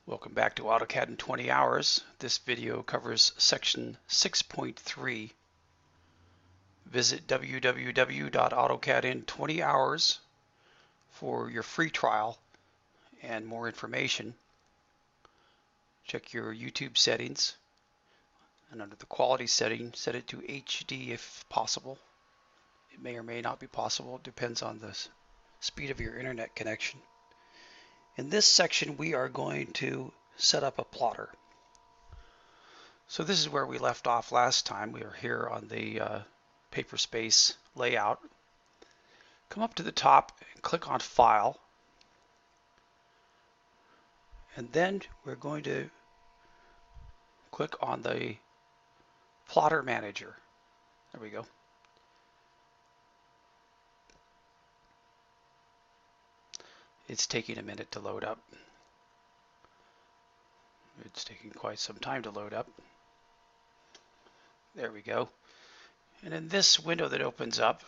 Welcome back to AutoCAD in 20 hours. This video covers section 6.3. Visit www.AutoCAD in 20 hours for your free trial and more information. Check your YouTube settings, and under the quality setting, set it to HD if possible. It may or may not be possible. It depends on the speed of your internet connection. In this section, we are going to set up a plotter. So this is where we left off last time. We were here on the paper space layout. Come up to the top and click on File. And then we're going to click on the Plotter Manager. There we go. It's taking a minute to load up. It's taking quite some time to load up. There we go. And in this window that opens up,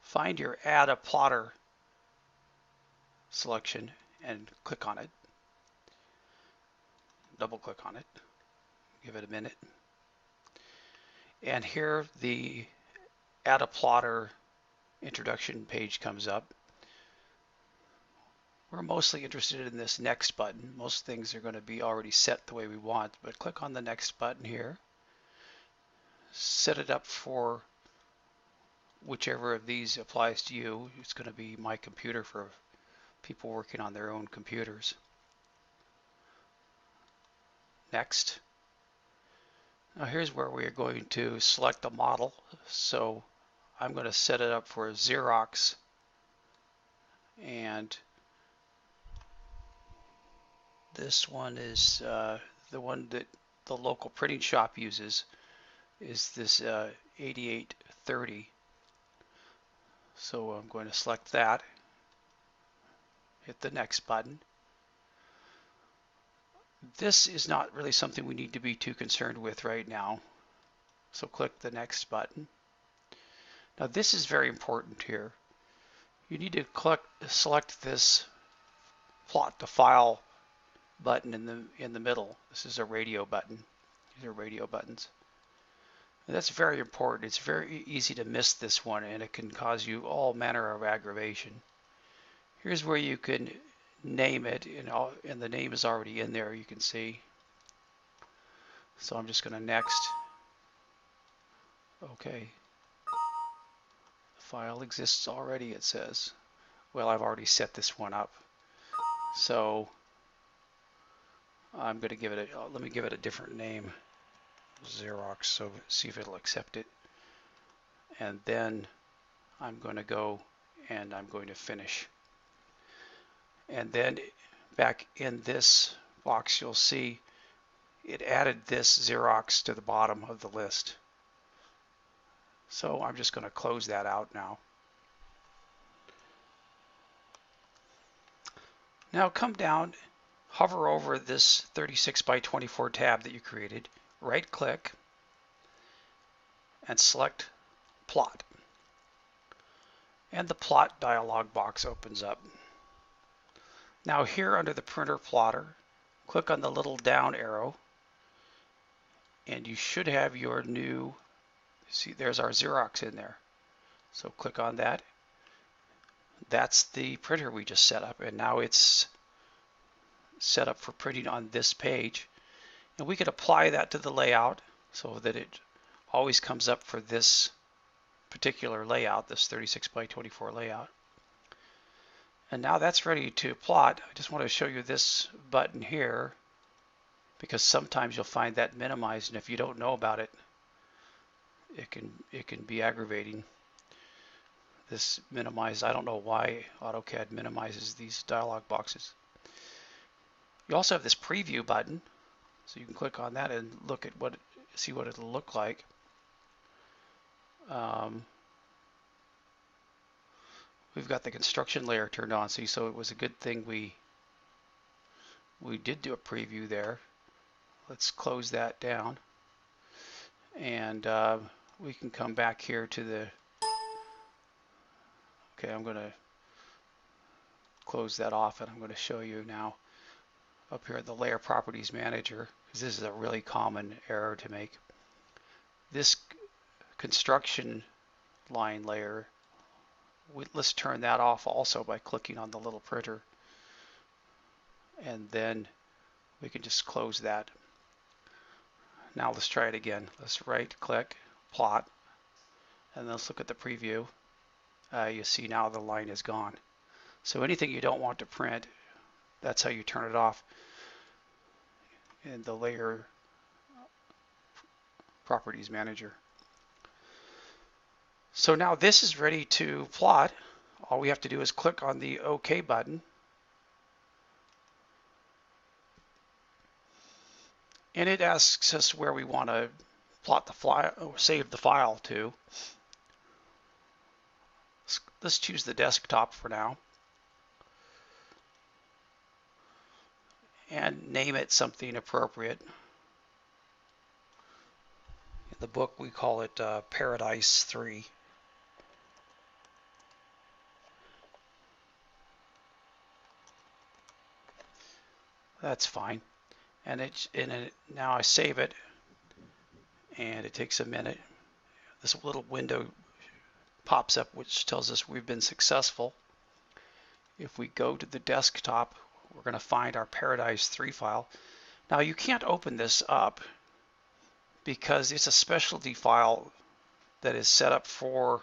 find your Add a Plotter selection and click on it. Double click on it. Give it a minute. And here the Add a Plotter introduction page comes up. We're mostly interested in this next button. Most things are going to be already set the way we want, but click on the next button here. Set it up for whichever of these applies to you. It's going to be my computer for people working on their own computers. Next. Now here's where we are going to select a model. So I'm going to set it up for Xerox, and this one is the one that the local printing shop uses, is this 8830. So I'm going to select that, hit the next button. This is not really something we need to be too concerned with right now, so click the next button. Now this is very important here. You need to select this plot to file button in the middle. This is a radio button. These are radio buttons. And that's very important. It's very easy to miss this one, and it can cause you all manner of aggravation. Here's where you can name it, and the name is already in there, you can see. So I'm just going to next. Okay. The file exists already, it says. Well, I've already set this one up. So I'm going to give it let me give it a different name, Xerox, so see if it'll accept it. And then I'm going to go and I'm going to finish. And then back in this box, you'll see it added this Xerox to the bottom of the list. So I'm just going to close that out now. Now come down, hover over this 36 by 24 tab that you created, right click, and select Plot. And the Plot dialog box opens up. Now here under the Printer Plotter, click on the little down arrow, and you should have your new, see there's our Xerox in there. So click on that. That's the printer we just set up, and now it's set up for printing on this page. And we could apply that to the layout so that it always comes up for this particular layout, this 36 by 24 layout. And now that's ready to plot. I just want to show you this button here, because sometimes you'll find that minimized, and if you don't know about it, it can be aggravating. This minimize, I don't know why AutoCAD minimizes these dialog boxes. You also have this preview button, so you can click on that and look at see what it'll look like. We've got the construction layer turned on, see, so it was a good thing we did do a preview there. Let's close that down, and we can come back here to the, okay, I'm going to close that off, and I'm going to show you now up here in the Layer Properties Manager, because this is a really common error to make. This construction line layer, let's turn that off also by clicking on the little printer, and then we can just close that. Now let's try it again. Let's right click, plot, and let's look at the preview. You see now the line is gone. So anything you don't want to print, that's how you turn it off in the Layer Properties Manager. So now this is ready to plot. All we have to do is click on the OK button, and it asks us where we want to plot the file or save the file to. Let's choose the desktop for now and name it something appropriate. In the book we call it Paradise 3. That's fine. And now I save it, and it takes a minute. This little window pops up which tells us we've been successful. If we go to the desktop, we're going to find our Paradise 3 file. Now you can't open this up because it's a specialty file that is set up for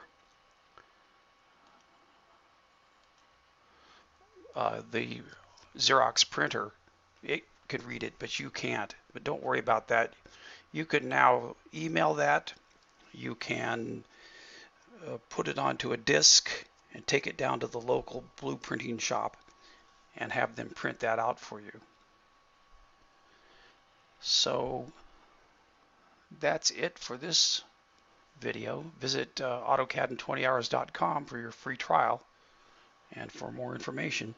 the Xerox printer. It could read it, but you can't. But don't worry about that. You can now email that. You can put it onto a disk and take it down to the local blueprinting shop and have them print that out for you. So that's it for this video. Visit AutoCAD in 20hours.com for your free trial and for more information.